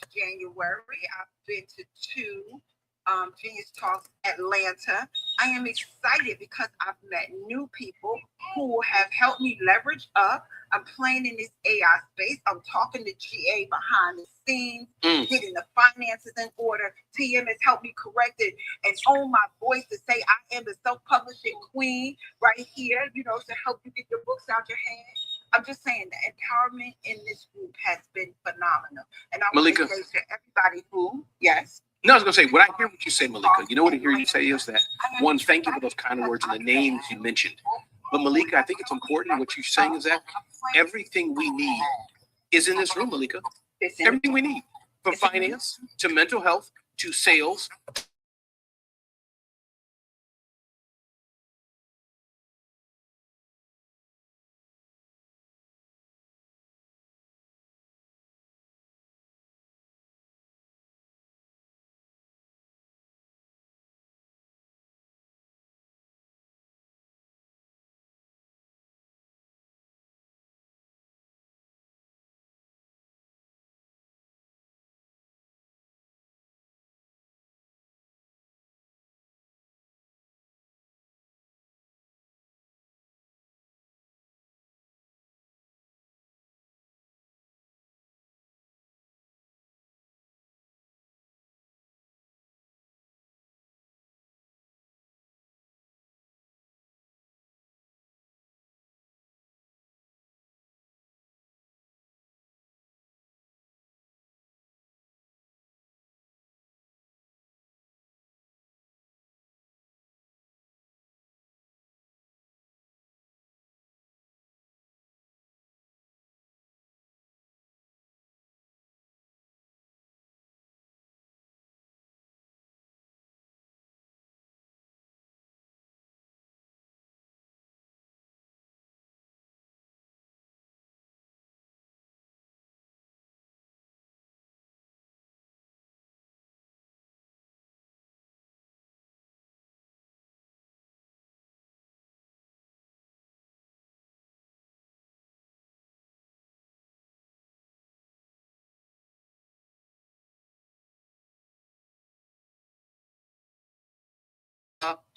January. I've been to two Genius Talks Atlanta. I am excited because I've met new people who have helped me leverage up. I'm playing in this AI space. I'm talking to GA behind the scenes, getting the finances in order. TM has helped me correct it and own my voice to say I am the self-publishing queen right here, to help you get your books out your hands. I'm just saying the empowerment in this group has been phenomenal. And I want to say to everybody who, yes. No, I was going to say, when I hear what you say, Malika, you know what I hear you say is that, one, thank you for those kind words and the names you mentioned. But Malika, I think it's important. What you're saying is that everything we need is in this room, Malika. Everything we need, from finance to mental health to sales.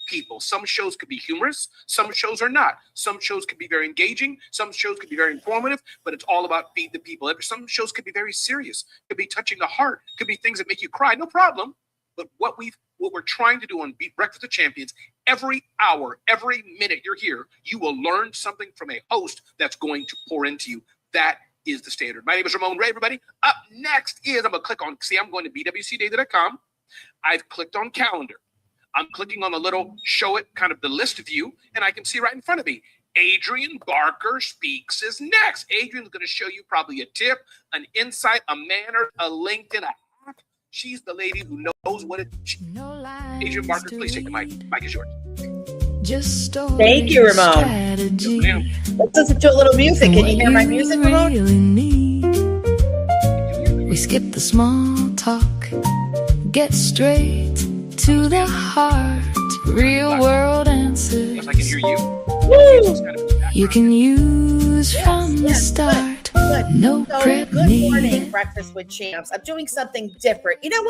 People. Some shows could be humorous. Some shows are not. Some shows could be very engaging. Some shows could be very informative, but it's all about feed the people. Some shows could be very serious. Could be touching the heart. Could be things that make you cry. No problem. But what we're trying to do on Breakfast of Champions, every hour, every minute you're here, you will learn something from a host that's going to pour into you. That is the standard. My name is Ramon Ray, everybody. Up next is, I'm going to click on, I'm going to bwcdata.com. I've clicked on calendar. I'm clicking on the little show it kind of the list view, and I can see right in front of me, Adrienne Barker Speaks is next. Adrienne's going to show you probably a tip, an insight, a manner, a LinkedIn, a hack. She's the lady who knows what it is. Adrienne Barker, please take the mic. Mic is yours. Thank you, Ramon. Let's listen to a little music. Can you hear my music, Ramon? We skip the small talk, get straight to the heart, real world answers. Yes, I can hear you. Woo! You can use from the start. No prep good needed. Morning, Breakfast with Champs. I'm doing something different. You know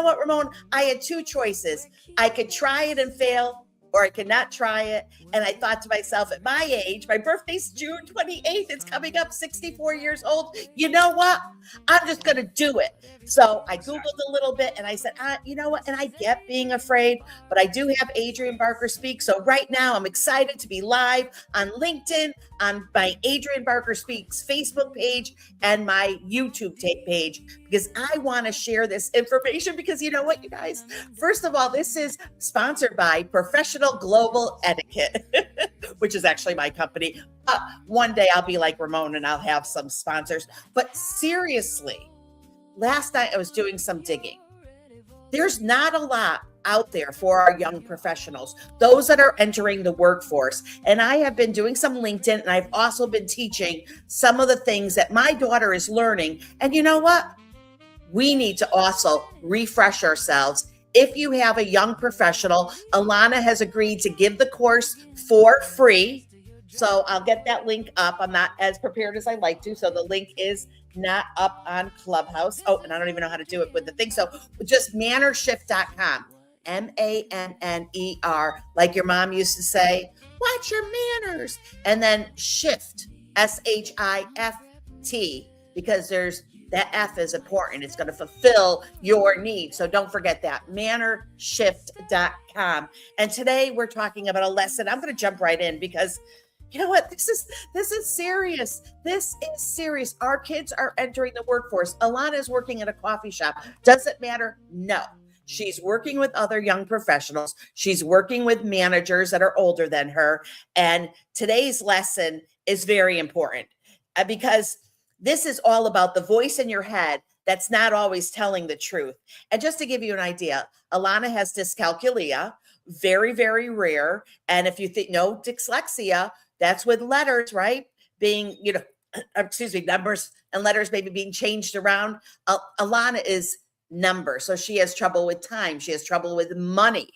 what, Ramon? I had two choices. I could try it and fail, or I could not try it. And I thought to myself, at my age, my birthday's June 28th. It's coming up, 64 years old. You know what? I'm just going to do it. So I Googled a little bit and I said, you know what? And I get being afraid, but I do have Adrienne Barker Speak. So right now I'm excited to be live on LinkedIn, on my Adrienne Barker Speaks Facebook page and my YouTube page, because I want to share this information because you know what, you guys? First of all, this is sponsored by Professional Global Etiquette, which is actually my company. One day I'll be like Ramon and I'll have some sponsors. But seriously, last night I was doing some digging. There's not a lot out there for our young professionals, those that are entering the workforce. And I have been doing some LinkedIn, and I've also been teaching some of the things that my daughter is learning. And you know what? We need to also refresh ourselves. If you have a young professional, Alana has agreed to give the course for free. So I'll get that link up. I'm not as prepared as I like to. So the link is not up on Clubhouse. Oh, and I don't even know how to do it with the thing. So just MANNERSHIFT.com. MANNER, like your mom used to say, watch your manners. And then shift, SHIFT, because that F is important. It's going to fulfill your needs. So don't forget that, MANNERSHIFT.com. And today we're talking about a lesson. I'm going to jump right in because you know what? This is serious. This is serious. Our kids are entering the workforce. Alana is working at a coffee shop. Does it matter? No. She's working with other young professionals. She's working with managers that are older than her. And today's lesson is very important because this is all about the voice in your head that's not always telling the truth. And just to give you an idea, Alana has dyscalculia, very, very rare. And if you think, no, dyslexia, that's with letters, right? Being, numbers and letters maybe being changed around. Alana is numbers. So she has trouble with time. She has trouble with money.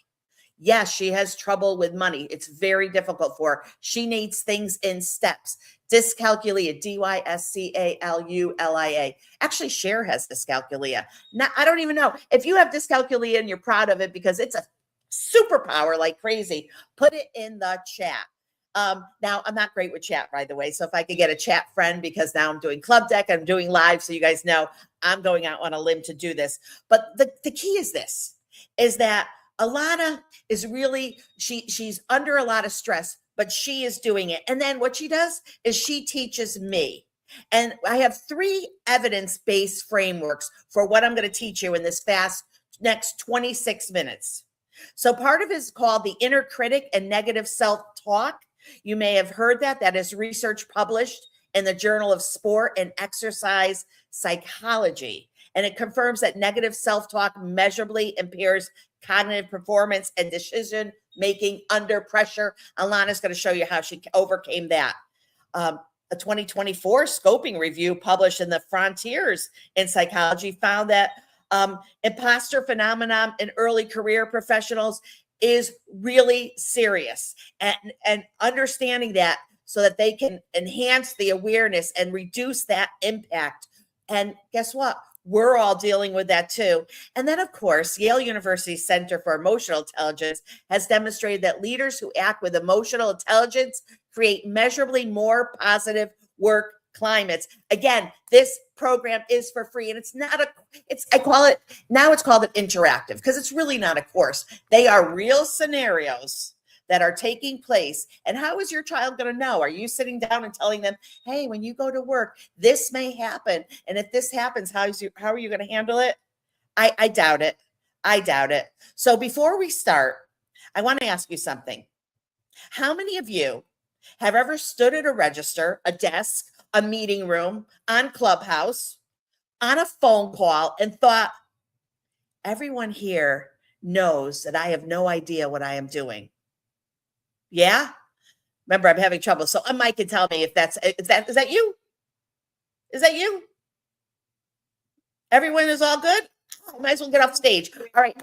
Yes, she has trouble with money. It's very difficult for her. She needs things in steps. Dyscalculia, Dyscalulia. Actually, Cher has dyscalculia. Now, I don't even know. If you have dyscalculia and you're proud of it because it's a superpower like crazy, put it in the chat. Now, I'm not great with chat, by the way. So if I could get a chat friend, because now I'm doing Club Deck, I'm doing live. So you guys know I'm going out on a limb to do this. But the key is this, is that Alana is really, she's under a lot of stress, but she is doing it. And then what she does is she teaches me. And I have 3 evidence-based frameworks for what I'm going to teach you in this next 26 minutes. So part of it is called the inner critic and negative self-talk. You may have heard that. That is research published in the Journal of Sport and Exercise Psychology. And it confirms that negative self-talk measurably impairs cognitive performance and decision-making under pressure. Alana's going to show you how she overcame that. A 2024 scoping review published in the Frontiers in Psychology found that imposter phenomenon in early career professionals is really serious, and understanding that so that they can enhance the awareness and reduce that impact. And guess what? We're all dealing with that too. And then, of course, Yale University Center for Emotional Intelligence has demonstrated that leaders who act with emotional intelligence create measurably more positive work climates. Again, this program is for free, and it's called it interactive because it's really not a course. They are real scenarios that are taking place. And how is your child going to know? Are you sitting down and telling them, hey, when you go to work, this may happen. And if this happens, how are you going to handle it? I doubt it. I doubt it. So before we start, I want to ask you something. How many of you have ever stood at a register, a desk, a meeting room, on Clubhouse, on a phone call, and thought, everyone here knows that I have no idea what I am doing? Yeah? Remember, I'm having trouble. So Mike can tell me if is that you? Is that you? Everyone is all good? I might as well get off stage. All right.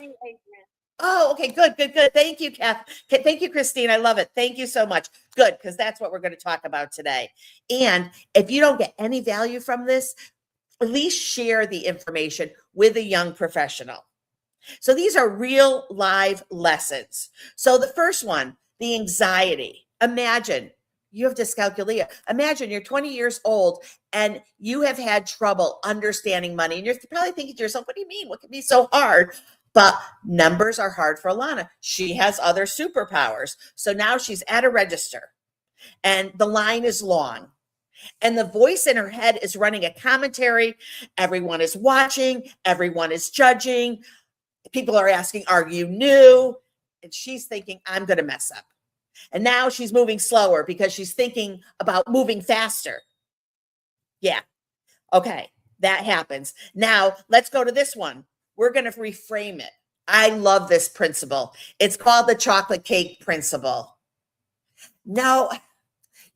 Oh, okay, good. Thank you, Kath. Thank you, Christine. I love it. Thank you so much. Good, because that's what we're going to talk about today. And if you don't get any value from this, at least share the information with a young professional. So these are real live lessons. So the first one, the anxiety. Imagine you have dyscalculia. Imagine you're 20 years old and you have had trouble understanding money. And you're probably thinking to yourself, what do you mean? What can be so hard? But numbers are hard for Alana. She has other superpowers. So now she's at a register and the line is long. And the voice in her head is running a commentary. Everyone is watching. Everyone is judging. People are asking, are you new? And she's thinking, I'm going to mess up. And now she's moving slower because she's thinking about moving faster. Yeah. Okay. That happens. Now let's go to this one. We're going to reframe it. I love this principle. It's called the chocolate cake principle. No,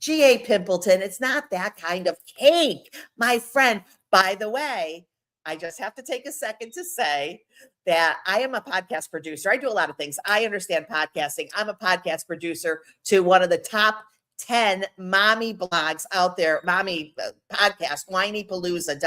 G.A. Pimpleton, it's not that kind of cake, my friend. By the way, I just have to take a second to say that I am a podcast producer. I do a lot of things. I understand podcasting. I'm a podcast producer to one of the top 10 mommy blogs out there, mommy podcast, Whiny Palooza,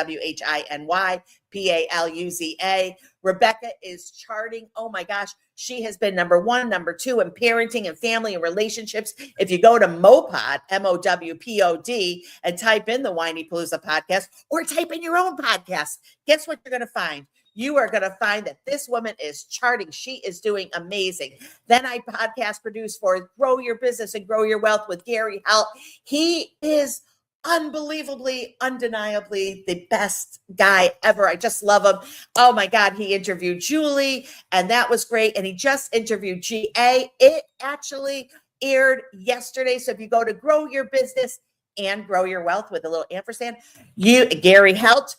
WHINYPALUZA. Rebecca is charting. Oh my gosh. She has been number 1, number 2 in parenting and family and relationships. If you go to Mopod, MOWPOD, and type in the Whiny Palooza podcast or type in your own podcast, guess what you're going to find? You are going to find that this woman is charting. She is doing amazing. Then I podcast produce for Grow Your Business and Grow Your Wealth with Gary Helt. He is unbelievably, undeniably the best guy ever. I just love him. Oh my God. He interviewed Julie and that was great. And he just interviewed GA. It actually aired yesterday. So if you go to Grow Your Business and Grow Your Wealth with a little ampersand, Gary Helt,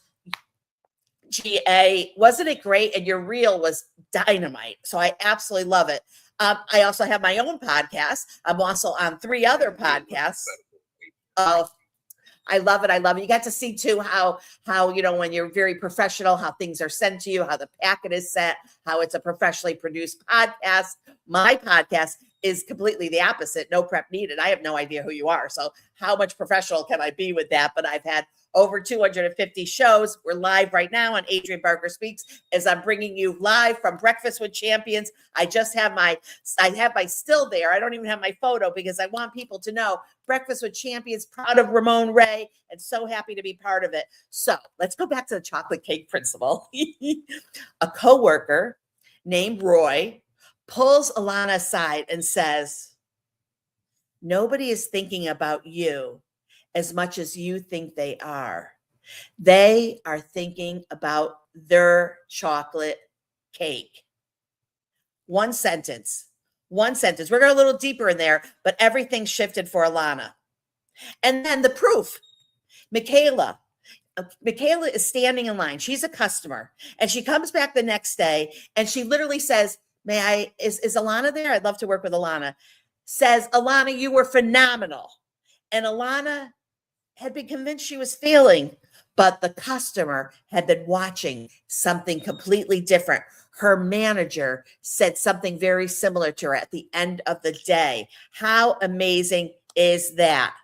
GA, wasn't it great? And your reel was dynamite. So I absolutely love it. I also have my own podcast. I'm also on 3 other podcasts. I love it. I love it. You got to see too how when you're very professional, how things are sent to you, how the packet is sent, how it's a professionally produced podcast. My podcast is completely the opposite. No prep needed. I have no idea who you are. So how much professional can I be with that? But I've had over 250 shows. We're live right now on Adrienne Barker Speaks as I'm bringing you live from Breakfast with Champions. I have my still there. I don't even have my photo because I want people to know Breakfast with Champions, proud of Ramon Ray, and so happy to be part of it. So let's go back to the chocolate cake principle. A coworker named Roy pulls Alana aside and says, nobody is thinking about you as much as you think they are. They are thinking about their chocolate cake. One sentence. We're going a little deeper in there, but everything shifted for Alana. And then the proof. Michaela is standing in line. She's a customer. And she comes back the next day and she literally says, is Alana there? I'd love to work with Alana. Says, Alana, you were phenomenal. And Alana had been convinced she was failing, but the customer had been watching something completely different. Her manager said something very similar to her at the end of the day. How amazing is that?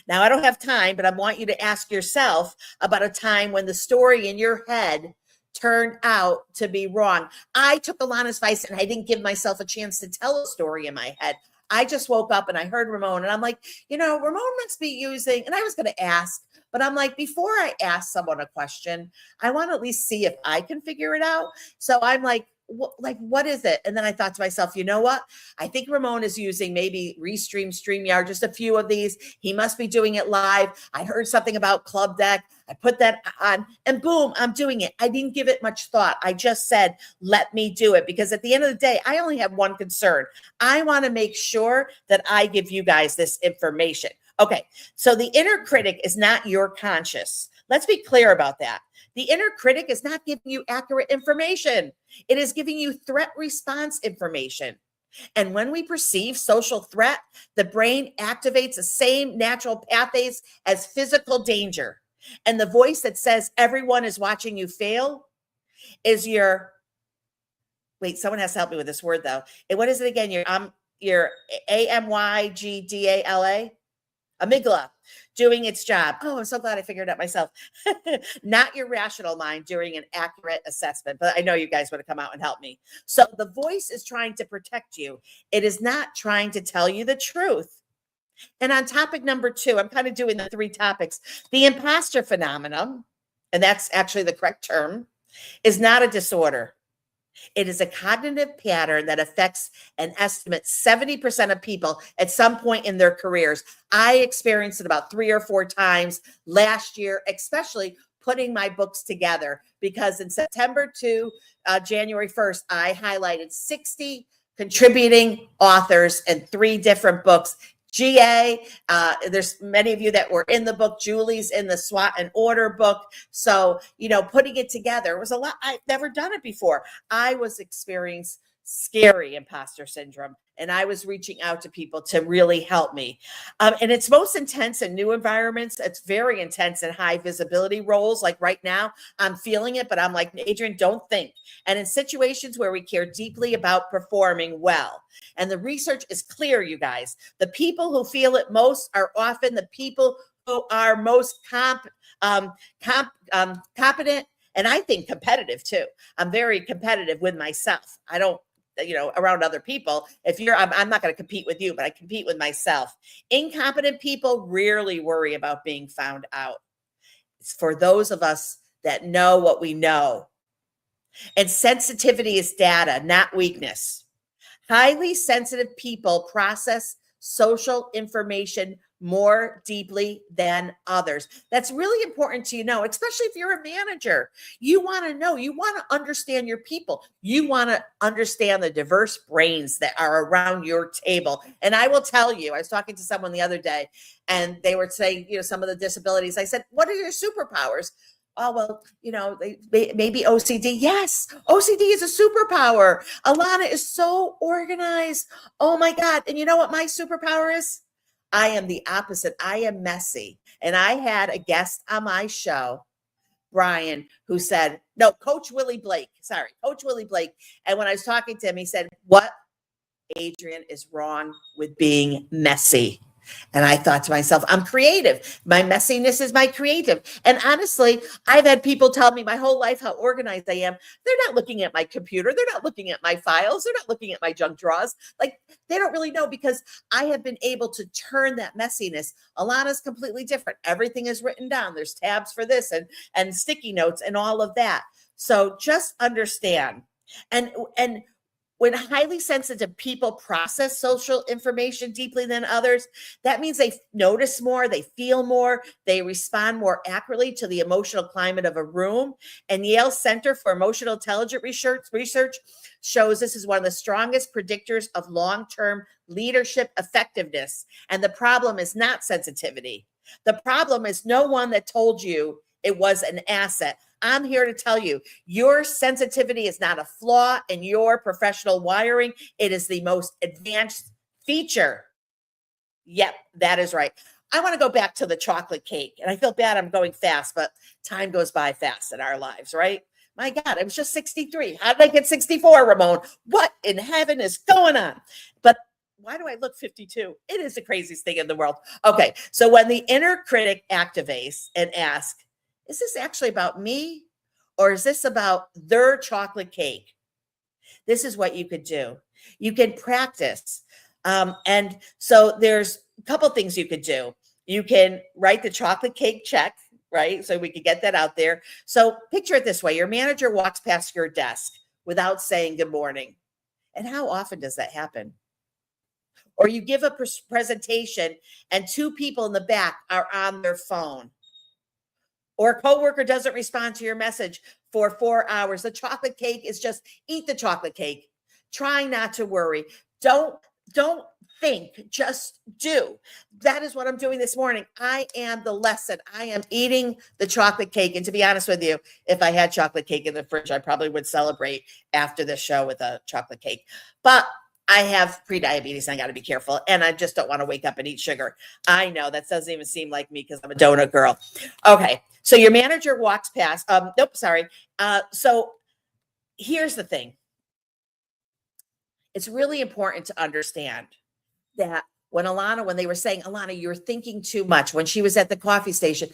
Now, I don't have time, but I want you to ask yourself about a time when the story in your head turned out to be wrong. I took Alana's advice and I didn't give myself a chance to tell a story in my head. I just woke up and I heard Ramon and I'm like, Ramon must be using, and I was going to ask, but I'm like, before I ask someone a question, I want to at least see if I can figure it out. So I'm like, what is it? And then I thought to myself, you know what? I think Ramon is using maybe Restream, StreamYard, just a few of these. He must be doing it live. I heard something about Club Deck. I put that on and boom, I'm doing it. I didn't give it much thought. I just said, let me do it. Because at the end of the day, I only have one concern. I want to make sure that I give you guys this information. Okay, so the inner critic is not your conscious. Let's be clear about that. The inner critic is not giving you accurate information. It is giving you threat response information. And when we perceive social threat, the brain activates the same natural pathways as physical danger. And the voice that says everyone is watching you fail is someone has to help me with this word though. And what is it again? Your amygdala, amygdala, doing its job. Oh, I'm so glad I figured it out myself. Not your rational mind doing an accurate assessment, but I know you guys would have come out and helped me. So the voice is trying to protect you. It is not trying to tell you the truth. And on topic number 2, I'm kind of doing the 3 topics. The imposter phenomenon, and that's actually the correct term, is not a disorder. It is a cognitive pattern that affects an estimate 70% of people at some point in their careers. I experienced it about 3 or 4 times last year, especially putting my books together, because in September to January 1st, I highlighted 60 contributing authors in 3 different books. GA, there's many of you that were in the book. Julie's in the SWOT and Order book. So, putting it together was a lot. I've never done it before. I was experiencing scary imposter syndrome. And I was reaching out to people to really help me. And it's most intense in new environments. It's very intense in high visibility roles. Like right now, I'm feeling it, but I'm like, Adrian, don't think. And in situations where we care deeply about performing well. And the research is clear, you guys. The people who feel it most are often the people who are most competent, and I think competitive too. I'm very competitive with myself. I don't, around other people. I'm not going to compete with you, but I compete with myself. Incompetent people rarely worry about being found out. It's for those of us that know what we know. And sensitivity is data, not weakness. Highly sensitive people process social information more deeply than others. That's really important to know, especially if you're a manager. You want to know, you want to understand your people. You want to understand the diverse brains that are around your table. And I will tell you, I was talking to someone the other day and they were saying, some of the disabilities. I said, what are your superpowers? Oh, well, maybe OCD. Yes, OCD is a superpower. Alana is so organized. Oh my God. And you know what my superpower is? I am the opposite. I am messy. And I had a guest on my show, Brian, who said, no, Coach Willie Blake. And when I was talking to him, he said, what, Adrian, is wrong with being messy? And I thought to myself, I'm creative. My messiness is my creative. And honestly, I've had people tell me my whole life how organized I am. They're not looking at my computer. They're not looking at my files. They're not looking at my junk drawers. Like, they don't really know, because I have been able to turn that messiness. Alana's completely different. Everything is written down. There's tabs for this and sticky notes and all of that. So just understand. And when highly sensitive people process social information deeply than others, that means they notice more, they feel more, they respond more accurately to the emotional climate of a room. And Yale Center for Emotional Intelligence Research shows this is one of the strongest predictors of long-term leadership effectiveness. And the problem is not sensitivity. The problem is no one that told you it was an asset. I'm here to tell you, your sensitivity is not a flaw in your professional wiring. It is the most advanced feature. Yep, that is right. I want to go back to the chocolate cake. And I feel bad I'm going fast, but time goes by fast in our lives, right? My God, I was just 63. How did I get 64, Ramon? What in heaven is going on? But why do I look 52? It is the craziest thing in the world. Okay, so when the inner critic activates and asks, is this actually about me, or is this about their chocolate cake? This is what you could do. You can practice. And so there's a couple things you could do. You can write the chocolate cake check, right? So we could get that out there. So picture it this way. Your manager walks past your desk without saying good morning. And how often does that happen? Or you give a presentation and two people in the back are on their phone. Or a coworker doesn't respond to your message for 4 hours. The chocolate cake is just eat the chocolate cake. Try not to worry. Don't think, just do. That is what I'm doing this morning. I am the lesson. I am eating the chocolate cake. And to be honest with you, if I had chocolate cake in the fridge, I probably would celebrate after the show with a chocolate cake. But I have prediabetes and I got to be careful. And I just don't want to wake up and eat sugar. I know that doesn't even seem like me because I'm a donut girl. Okay. So your manager walks past. So here's the thing. It's really important to understand that when they were saying, Alana, you're thinking too much, when she was at the coffee station,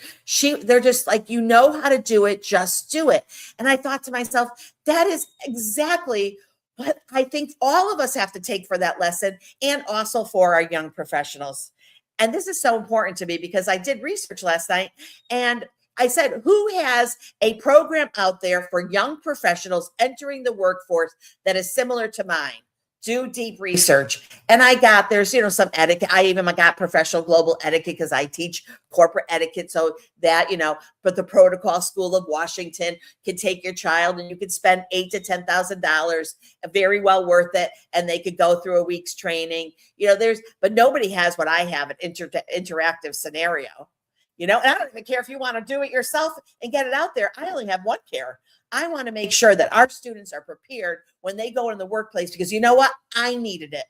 they're just like, you know how to do it, just do it. And I thought to myself, that is exactly what I think all of us have to take for that lesson, and also for our young professionals. And this is so important to me because I did research last night and I said, who has a program out there for young professionals entering the workforce that is similar to mine? Do deep research. And there's some etiquette. I even got professional global etiquette because I teach corporate etiquette. So that, but the Protocol School of Washington can take your child and you could spend $8,000 to $10,000, very well worth it. And they could go through a week's training. But nobody has what I have, an interactive scenario. and I don't even care if you want to do it yourself and get it out there. I only have one care. I want to make sure that our students are prepared when they go in the workplace, because you know what? I needed it.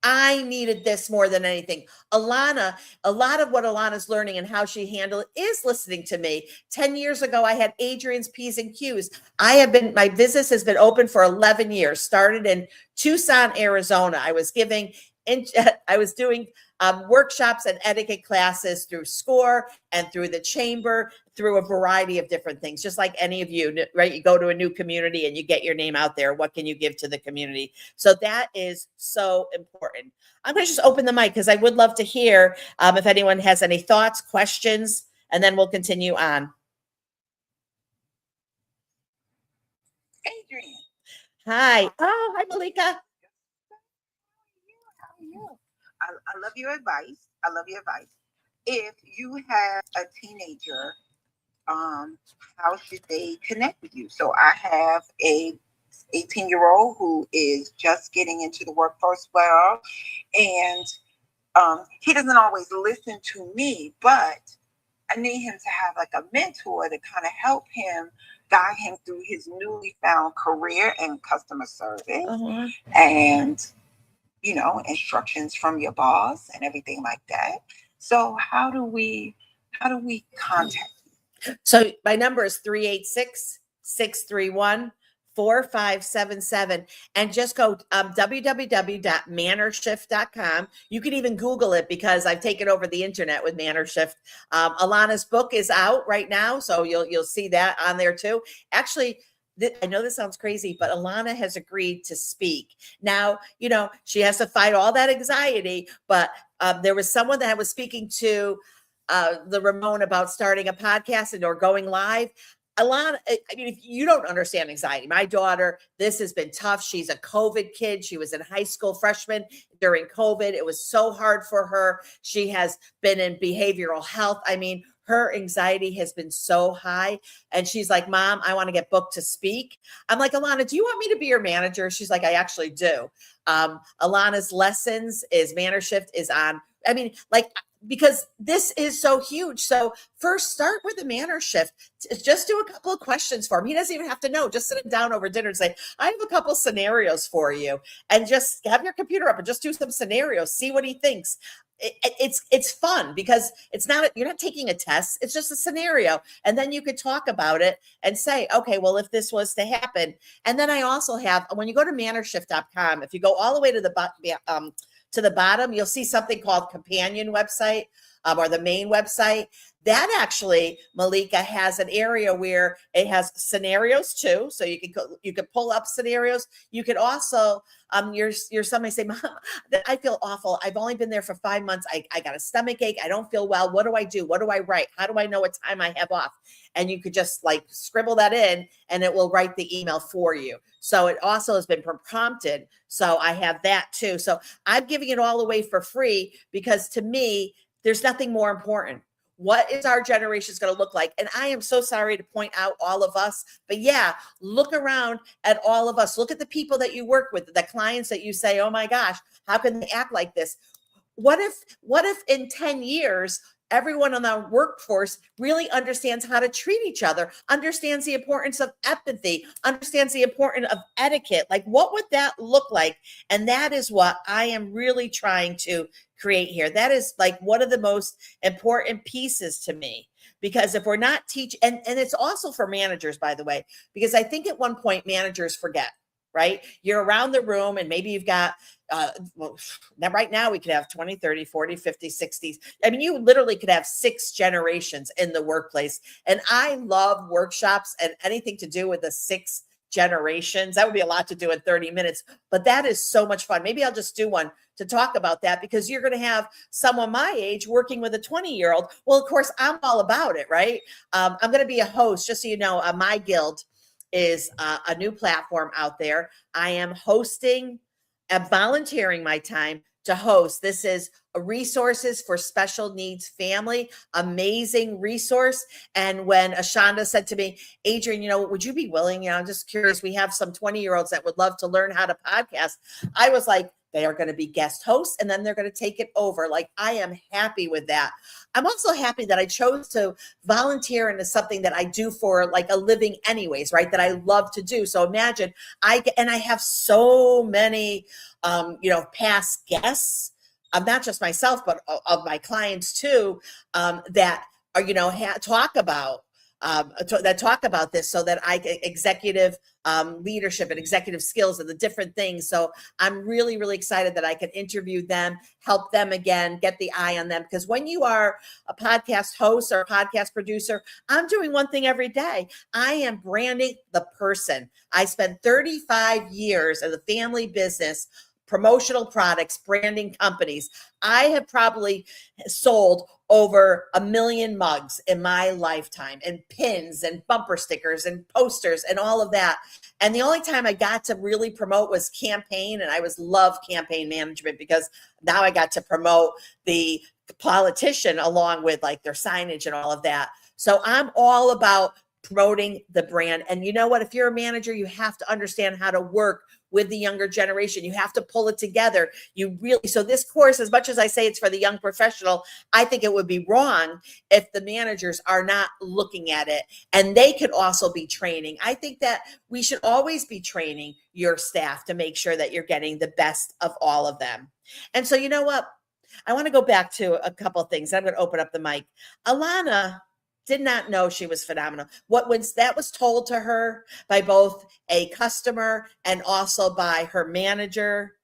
I needed this more than anything. Alana, a lot of what Alana's learning and how she handled it is listening to me. 10 years ago, I had Adrian's P's and Q's. My business has been open for 11 years, started in Tucson, Arizona. I was doing workshops and etiquette classes through SCORE and through the chamber, through a variety of different things, just like any of you, right? You go to a new community and you get your name out there. What can you give to the community? So that is so important. I'm going to just open the mic because I would love to hear if anyone has any thoughts, questions, and then we'll continue on. Adrian. Hi. Oh, hi, Malika. How are you? I love your advice. I love your advice. If you have a teenager, how should they connect with you? So I have a 18-year-old who is just getting into the workforce world, and he doesn't always listen to me, but I need him to have like a mentor to kind of help him, guide him through his newly found career in customer service, and instructions from your boss and everything like that. So how do we contact you? So my number is 386-631-4577, and just go www.mannershift.com. You can even Google it because I've taken over the internet with MANNERSHIFT. Alana's book is out right now, so you'll see that on there too. Actually, I know this sounds crazy, but Alana has agreed to speak. Now, she has to fight all that anxiety, but there was someone that I was speaking to the Ramon about starting a podcast or going live. Alana, I mean, if you don't understand anxiety, my daughter, this has been tough. She's a COVID kid. She was in high school freshman during COVID. It was so hard for her. She has been in behavioral health. I mean, her anxiety has been so high. And she's like, Mom, I want to get booked to speak. I'm like, Alana, do you want me to be your manager? She's like, I actually do. Alana's lessons MANNERSHIFT is on. I mean, because this is so huge. So first start with the MANNERSHIFT. Just do a couple of questions for him. He doesn't even have to know. Just sit him down over dinner and say, I have a couple scenarios for you. And just have your computer up and just do some scenarios. See what he thinks. It's fun because you're not taking a test. It's just a scenario. And then you could talk about it and say, okay, well, if this was to happen. And then I also have, when you go to mannershift.com, if you go all the way to the bottom, you'll see something called companion website or the main website. That actually, Malika, has an area where it has scenarios too. So you can pull up scenarios. You could also, your son may say, Mom, I feel awful. I've only been there for 5 months. I got a stomach ache. I don't feel well. What do I do? What do I write? How do I know what time I have off? And you could just scribble that in and it will write the email for you. So it also has been prompted. So I have that too. So I'm giving it all away for free because to me, there's nothing more important. What is our generation's going to look like? And I am so sorry to point out all of us, but yeah, look around at all of us. Look at the people that you work with, the clients that you say, oh my gosh, how can they act like this? What if in 10 years, everyone on the workforce really understands how to treat each other, understands the importance of empathy, understands the importance of etiquette? What would that look like? And that is what I am really trying to create here. That is one of the most important pieces to me, because if we're not teaching, and it's also for managers, by the way, because I think at one point managers forget, right? You're around the room and maybe you've got, now right now we could have 20, 30, 40, 50, 60s. I mean, you literally could have 6 generations in the workplace. And I love workshops and anything to do with the 6 generations. That would be a lot to do in 30 minutes, but that is so much fun. Maybe I'll just do one to talk about that, because you're going to have someone my age working with a 20-year-old. Well, of course, I'm all about it, right? I'm going to be a host, just so you know. My guild is a new platform out there. I am hosting and volunteering my time to host. This is a resources for special needs family, amazing resource. And when Ashanda said to me, Adrian, would you be willing? I'm just curious. We have some 20-year-olds that would love to learn how to podcast. I was like, They are going to be guest hosts, and then they're going to take it over. Like, I am happy with that. I'm also happy that I chose to volunteer into something that I do for like a living anyways, right? That I love to do. So imagine I have so many, past guests of not just myself, but of my clients too, that are, talk about this, so that I get executive leadership and executive skills and the different things. So I'm really, really excited that I can interview them, help them again, get the eye on them. Because when you are a podcast host or a podcast producer, I'm doing one thing every day. I am branding the person. I spent 35 years in the family business, promotional products, branding companies. I have probably sold over 1 million mugs in my lifetime, and pins and bumper stickers and posters and all of that. And the only time I got to really promote was campaign. And I love campaign management, because now I got to promote the politician along with like their signage and all of that. So I'm all about promoting the brand. And you know what? If you're a manager, you have to understand how to work with the younger generation. You have to pull it together. So this course, as much as I say it's for the young professional, I think it would be wrong if the managers are not looking at it, and they could also be training. I think that we should always be training your staff to make sure that you're getting the best of all of them. And so, you know what? I want to go back to a couple of things. I'm going to open up the mic. Alana did not know she was phenomenal. That was told to her by both a customer and also by her manager.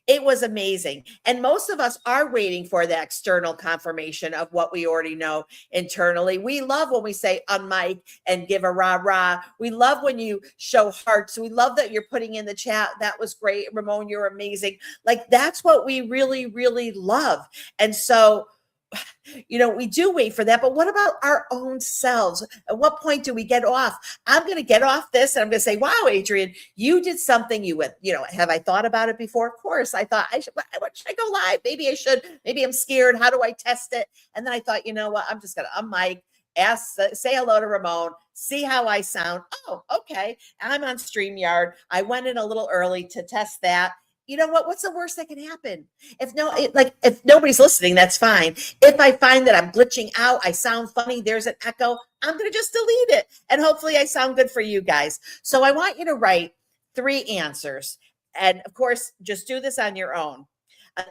It was amazing. And most of us are waiting for the external confirmation of what we already know internally. We love when we say on mic and give a rah-rah. We love when you show hearts. We love that you're putting in the chat, that was great, Ramon, you're amazing. Like, that's what we really, really love. And so, we do wait for that, but what about our own selves? At what point do we get off? I'm going to get off this, and I'm going to say, wow, Adrienne, you did something have I thought about it before? Of course. I thought, should I go live? Maybe I should. Maybe I'm scared. How do I test it? And then I thought, you know what? I'm just going to unmic, say hello to Ramon, see how I sound. Oh, okay. I'm on StreamYard. I went in a little early to test that. You know what? What's the worst that can happen? If nobody's listening, that's fine. If I find that I'm glitching out, I sound funny, there's an echo, I'm going to just delete it. And hopefully I sound good for you guys. So I want you to write 3 answers. And of course, just do this on your own.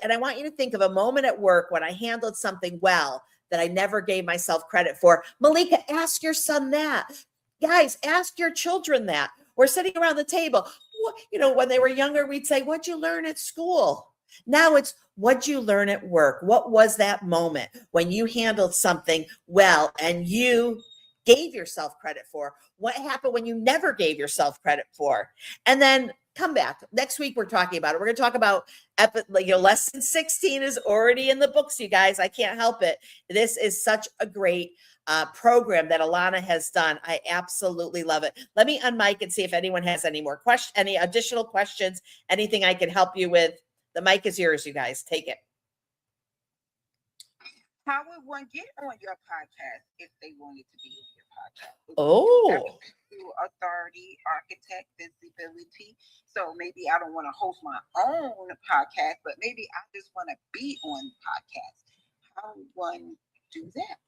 And I want you to think of a moment at work when I handled something well that I never gave myself credit for. Malika, ask your son that. Guys, ask your children that. We're sitting around the table. When they were younger, we'd say, what'd you learn at school? Now it's, what'd you learn at work? What was that moment when you handled something well and you gave yourself credit for? What happened when you never gave yourself credit for? And then come back. Next week, we're talking about it. We're going to talk about lesson 16 is already in the books, you guys. I can't help it. This is such a great program that Alana has done. I absolutely love it. Let me unmic and see if anyone has any more questions, any additional questions, anything I can help you with. The mic is yours, you guys. Take it. How would one get on your podcast if they wanted to be on your podcast? Oh. Authority, architect, visibility. So maybe I don't want to host my own podcast, but maybe I just want to be on the podcast. How would one do that?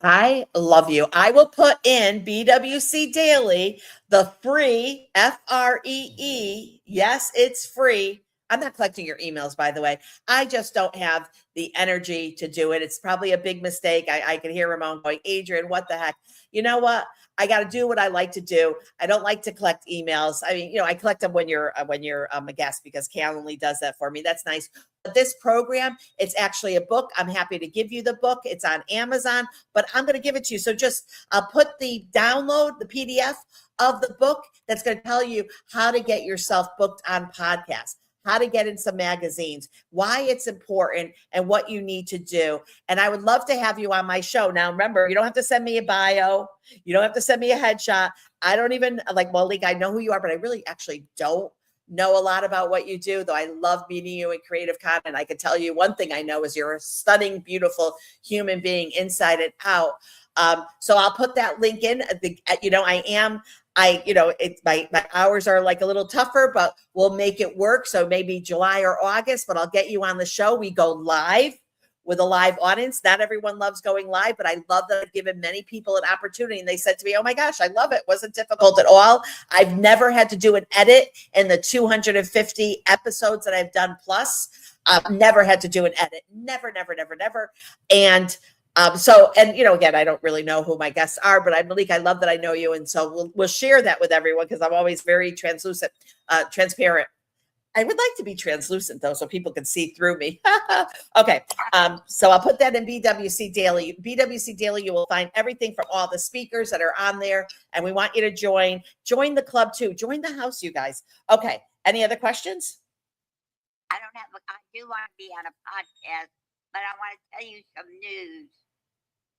I love you. I will put in BWC Daily, the free FREE. Yes, it's free. I'm not collecting your emails, by the way. I just don't have the energy to do it. It's probably a big mistake. I can hear Ramon going, Adrienne, what the heck? You know what? I got to do what I like to do. I don't like to collect emails. I mean, I collect them when you're a guest, because Calendly does that for me. That's nice. But this program, it's actually a book. I'm happy to give you the book. It's on Amazon, but I'm going to give it to you. So I'll put the download, the PDF of the book that's going to tell you how to get yourself booked on podcasts, how to get in some magazines, why it's important, and what you need to do. And I would love to have you on my show. Now, remember, you don't have to send me a bio. You don't have to send me a headshot. I don't even Malik, I know who you are, but I really actually don't know a lot about what you do, though I love meeting you in creative content. I can tell you one thing I know is you're a stunning, beautiful human being inside and out. So I'll put that link in. I am my hours are like a little tougher, but we'll make it work. So maybe July or August, but I'll get you on the show. We go live with a live audience. Not everyone loves going live, but I love that I've given many people an opportunity. And they said to me, oh my gosh, I love it. Wasn't difficult at all. I've never had to do an edit in the 250 episodes that I've done plus. Never had to do an edit. Never. And again, I don't really know who my guests are, but Malik, I love that I know you. And so we'll share that with everyone because I'm always very transparent. I would like to be translucent though, so people can see through me. Okay. So I'll put that in BWC Daily. BWC Daily, you will find everything from all the speakers that are on there. And we want you to join the club too. Join the house, you guys. Okay. Any other questions? I do want to be on a podcast, but I want to tell you some news.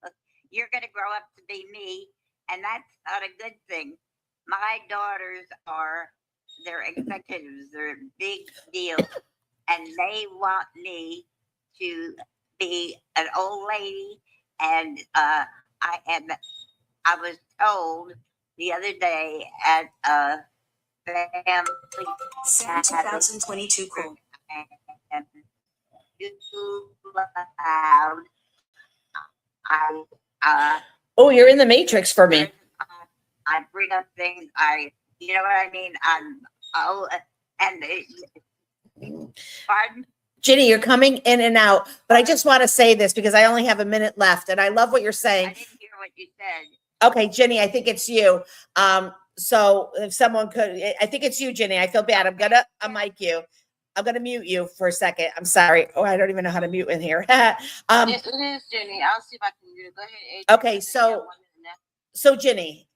Look, you're going to grow up to be me, and that's not a good thing. My daughters they're executives, they're a big deal, and they want me to be an old lady. And I was told the other day at a family 2022 call. And too loud. Oh, you're in the matrix for me. I bring up things. You know what I mean? Pardon? Ginny, you're coming in and out, but I just want to say this because I only have a minute left, and I love what you're saying. I didn't hear what you said. Okay, Ginny, I think it's you. So if someone could, I think it's you, Ginny. I feel bad. I'm gonna unmic you. I'm gonna mute you for a second. I'm sorry. Oh, I don't even know how to mute in here. It is Ginny. I'll see if I can do it. Go ahead, Adrian. Okay, so Ginny,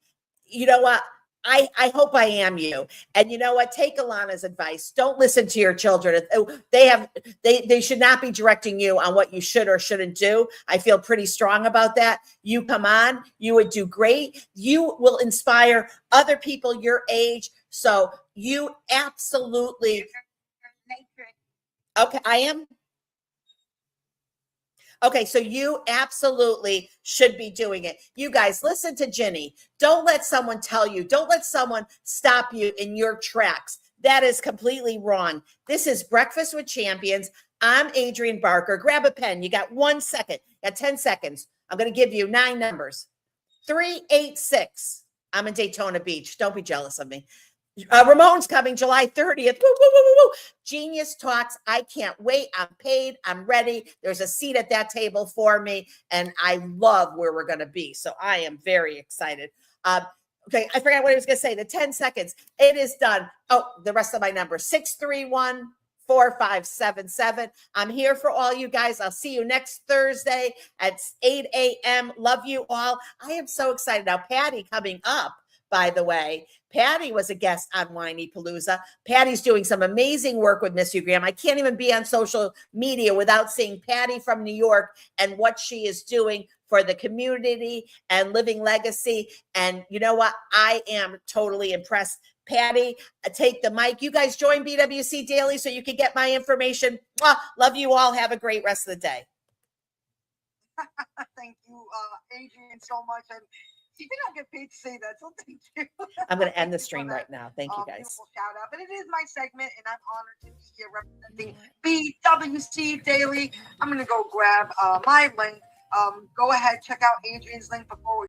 you know what? I hope I am you. And you know what? Take Alana's advice. Don't listen to your children. They should not be directing you on what you should or shouldn't do. I feel pretty strong about that. You come on, you would do great. You will inspire other people your age. So you absolutely. Okay, I am. Okay, so you absolutely should be doing it. You guys, listen to Ginny. Don't let someone tell you. Don't let someone stop you in your tracks. That is completely wrong. This is Breakfast with Champions. I'm Adrienne Barker. Grab a pen. You got 1 second. You got 10 seconds. I'm going to give you 9 numbers. 386. I'm in Daytona Beach. Don't be jealous of me. Ramon's coming July 30th. Woo, woo, woo, woo, woo. Genius Talks. I can't wait. I'm paid. I'm ready. There's a seat at that table for me. And I love where we're going to be. So I am very excited. Okay. I forgot what I was going to say. The 10 seconds. It is done. Oh, the rest of my numbers. 631-4577. I'm here for all you guys. I'll see you next Thursday at 8 a.m. Love you all. I am so excited. Now, Patty coming up. By the way, Patty was a guest on Whiny Palooza. Patty's doing some amazing work with Miss Graham. I can't even be on social media without seeing Patty from New York and what she is doing for the community and living legacy. And you know what? I am totally impressed. Patty, take the mic. You guys join BWC Daily so you can get my information. Love you all. Have a great rest of the day. Thank you, Adrienne, so much. And you don't get paid to say that, so thank you. I'm going to end the stream right now. Thank you, guys. Beautiful shout out. But it is my segment, and I'm honored to be here representing BWC Daily. I'm going to go grab my link. Go ahead, check out Adrienne's link before we